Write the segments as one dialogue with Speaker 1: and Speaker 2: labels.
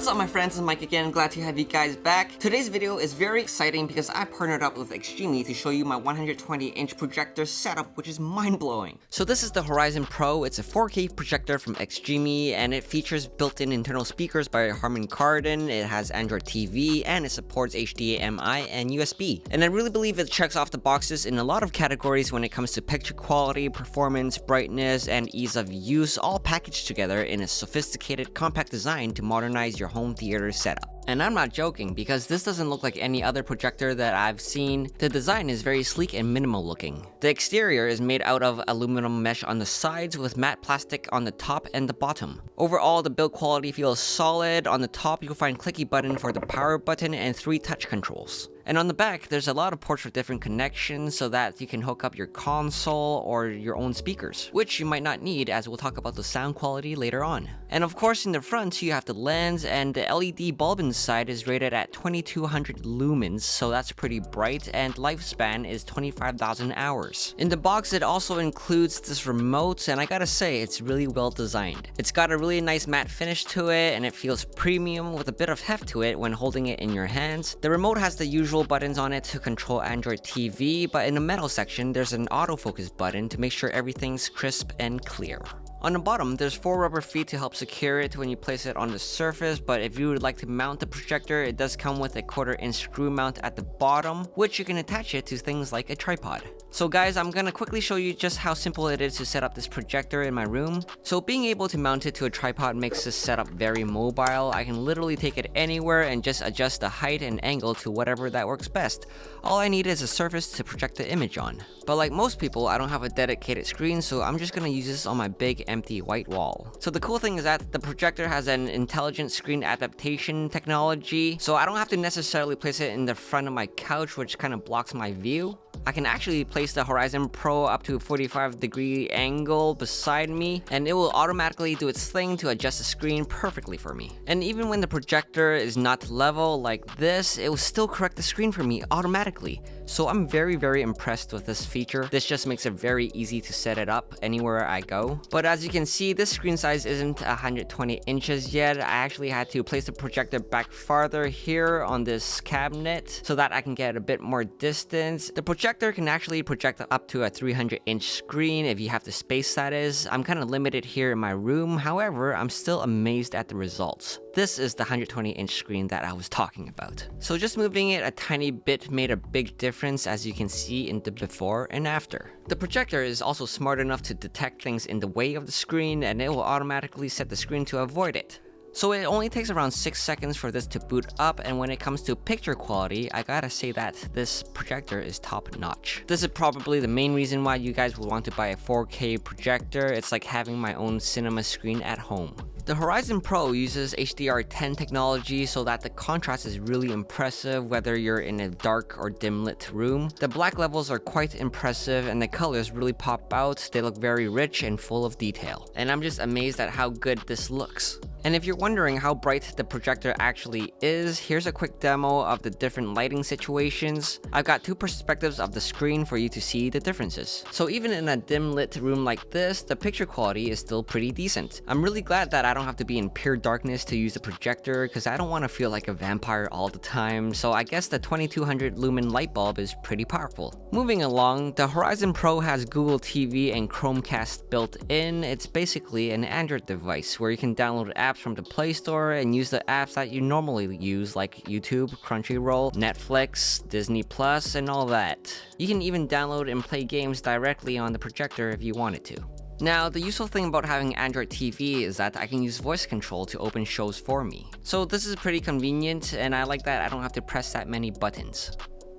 Speaker 1: What's up my friends, it's Mike again, glad to have you guys back. Today's video is very exciting because I partnered up with XGIMI to show you my 120-inch projector setup, which is mind-blowing. So this is the Horizon Pro. It's a 4K projector from XGIMI and it features built-in internal speakers by Harman Kardon. It has Android TV and it supports HDMI and USB. And I really believe it checks off the boxes in a lot of categories when it comes to picture quality, performance, brightness, and ease of use, all packaged together in a sophisticated, compact design to modernize your home theater setup. And I'm not joking, because this doesn't look like any other projector that I've seen. The design is very sleek and minimal looking. The exterior is made out of aluminum mesh on the sides with matte plastic on the top and the bottom. Overall, the build quality feels solid. On the top, you'll find clicky button for the power button and 3 touch controls. And on the back, there's a lot of ports for different connections so that you can hook up your console or your own speakers, which you might not need, as we'll talk about the sound quality later on. And of course, in the front, you have the lens, and the LED bulb inside is rated at 2200 lumens, so that's pretty bright, and lifespan is 25,000 hours. In the box, it also includes this remote, and I gotta say, it's really well designed. It's got a really nice matte finish to it, and it feels premium with a bit of heft to it when holding it in your hands. The remote has the usual buttons on it to control Android TV, but in the metal section, there's an autofocus button to make sure everything's crisp and clear. On the bottom, there's 4 rubber feet to help secure it when you place it on the surface, but if you would like to mount the projector, it does come with a 1/4-inch screw mount at the bottom, which you can attach it to things like a tripod. So guys, I'm gonna quickly show you just how simple it is to set up this projector in my room. So being able to mount it to a tripod makes this setup very mobile. I can literally take it anywhere and just adjust the height and angle to whatever that works best. All I need is a surface to project the image on. But like most people, I don't have a dedicated screen, so I'm just gonna use this on my big empty white wall. So the cool thing is that the projector has an intelligent screen adaptation technology, so I don't have to necessarily place it in the front of my couch, which kind of blocks my view. I can actually place the Horizon Pro up to a 45-degree angle beside me, and it will automatically do its thing to adjust the screen perfectly for me. And even when the projector is not level like this, it will still correct the screen for me automatically. So I'm very impressed with this feature. This just makes it very easy to set it up anywhere I go. But as you can see, this screen size isn't 120 inches yet. I actually had to place the projector back farther here on this cabinet so that I can get a bit more distance. The projector can actually project up to a 300-inch screen if you have the space, that is. I'm kind of limited here in my room, however, I'm still amazed at the results. This is the 120-inch screen that I was talking about. So just moving it a tiny bit made a big difference, as you can see in the before and after. The projector is also smart enough to detect things in the way of the screen, and it will automatically set the screen to avoid it. So it only takes around 6 seconds for this to boot up, and when it comes to picture quality, I gotta say that this projector is top notch. This is probably the main reason why you guys would want to buy a 4K projector. It's like having my own cinema screen at home. The Horizon Pro uses HDR10 technology so that the contrast is really impressive whether you're in a dark or dim lit room. The black levels are quite impressive and the colors really pop out. They look very rich and full of detail. And I'm just amazed at how good this looks. And if you're wondering how bright the projector actually is, here's a quick demo of the different lighting situations. I've got 2 perspectives of the screen for you to see the differences. So even in a dim lit room like this, the picture quality is still pretty decent. I'm really glad that I don't have to be in pure darkness to use the projector, because I don't want to feel like a vampire all the time, so I guess the 2200 lumen light bulb is pretty powerful. Moving along, the Horizon Pro has Google TV and Chromecast built in. It's basically an Android device where you can download apps from the Play Store and use the apps that you normally use, like YouTube, Crunchyroll, Netflix, Disney Plus, and all that. You can even download and play games directly on the projector if you wanted to. Now, the useful thing about having Android TV is that I can use voice control to open shows for me. So this is pretty convenient, and I like that I don't have to press that many buttons.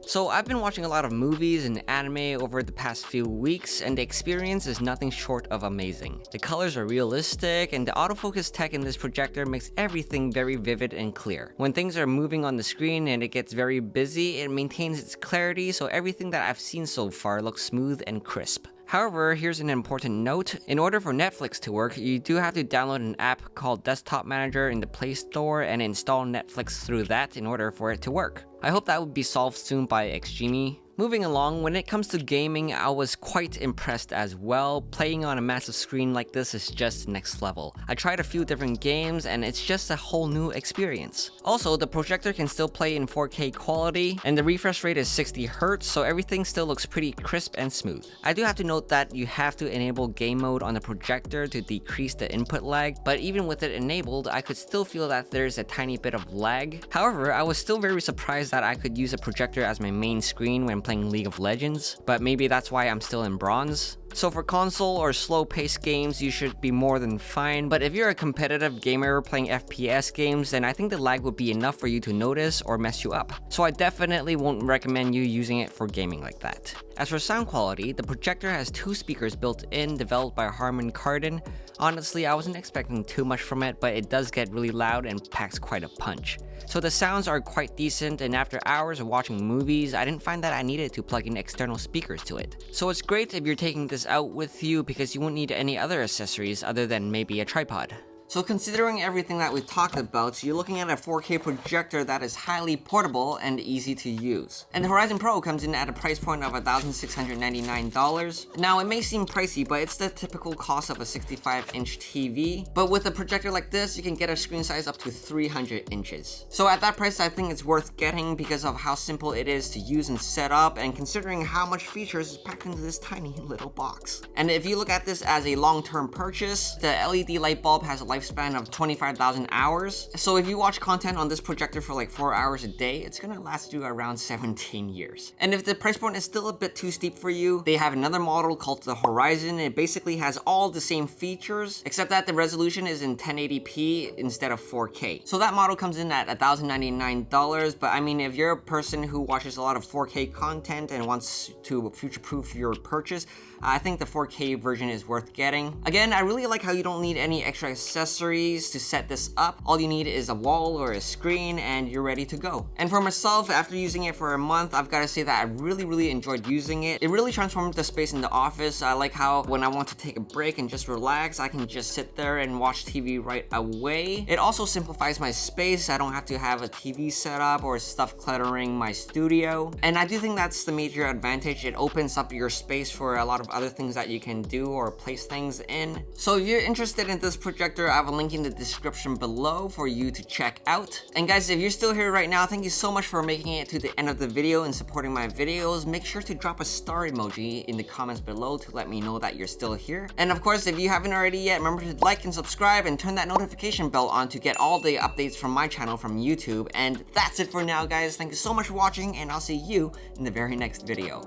Speaker 1: So I've been watching a lot of movies and anime over the past few weeks, and the experience is nothing short of amazing. The colors are realistic, and the autofocus tech in this projector makes everything very vivid and clear. When things are moving on the screen and it gets very busy, it maintains its clarity, so everything that I've seen so far looks smooth and crisp. However, here's an important note. In order for Netflix to work, you do have to download an app called Desktop Manager in the Play Store and install Netflix through that in order for it to work. I hope that will be solved soon by XGIMI. Moving along, when it comes to gaming, I was quite impressed as well. Playing on a massive screen like this is just next level. I tried a few different games and it's just a whole new experience. Also, the projector can still play in 4K quality and the refresh rate is 60 Hz, so everything still looks pretty crisp and smooth. I do have to note that you have to enable game mode on the projector to decrease the input lag, but even with it enabled, I could still feel that there's a tiny bit of lag. However, I was still very surprised that I could use a projector as my main screen when playing League of Legends, but maybe that's why I'm still in bronze. So for console or slow-paced games, you should be more than fine, but if you're a competitive gamer playing FPS games, then I think the lag would be enough for you to notice or mess you up. So I definitely won't recommend you using it for gaming like that. As for sound quality, the projector has 2 speakers built in, developed by Harman Kardon. Honestly, I wasn't expecting too much from it, but it does get really loud and packs quite a punch. So the sounds are quite decent, and after hours of watching movies, I didn't find that I needed to plug in external speakers to it. So it's great if you're taking this out with you because you won't need any other accessories other than maybe a tripod. So considering everything that we've talked about, you're looking at a 4K projector that is highly portable and easy to use. And the Horizon Pro comes in at a price point of $1,699. Now it may seem pricey, but it's the typical cost of a 65-inch TV. But with a projector like this, you can get a screen size up to 300 inches. So at that price, I think it's worth getting because of how simple it is to use and set up, and considering how much features is packed into this tiny little box. And if you look at this as a long-term purchase, the LED light bulb has a lifespan of 25,000 hours. So if you watch content on this projector for like 4 hours a day, it's gonna last you around 17 years. And if the price point is still a bit too steep for you, they have another model called the Horizon. It basically has all the same features, except that the resolution is in 1080p instead of 4K. So that model comes in at $1,099, but I mean, if you're a person who watches a lot of 4K content and wants to future-proof your purchase, I think the 4K version is worth getting. Again, I really like how you don't need any extra accessories to set this up. All you need is a wall or a screen and you're ready to go. And for myself, after using it for a month, I've got to say that I really enjoyed using it. It really transformed the space in the office. I like how when I want to take a break and just relax, I can just sit there and watch TV right away. It also simplifies my space. I don't have to have a TV set up or stuff cluttering my studio. And I do think that's the major advantage. It opens up your space for a lot of other things that you can do or place things in. So if you're interested in this projector, I have a link in the description below for you to check out. And guys, if you're still here right now, thank you so much for making it to the end of the video and supporting my videos. Make sure to drop a star emoji in the comments below to let me know that you're still here. And of course, if you haven't already yet, remember to like and subscribe and turn that notification bell on to get all the updates from my channel from YouTube. And that's it for now, guys. Thank you so much for watching, and I'll see you in the very next video.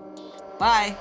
Speaker 1: Bye!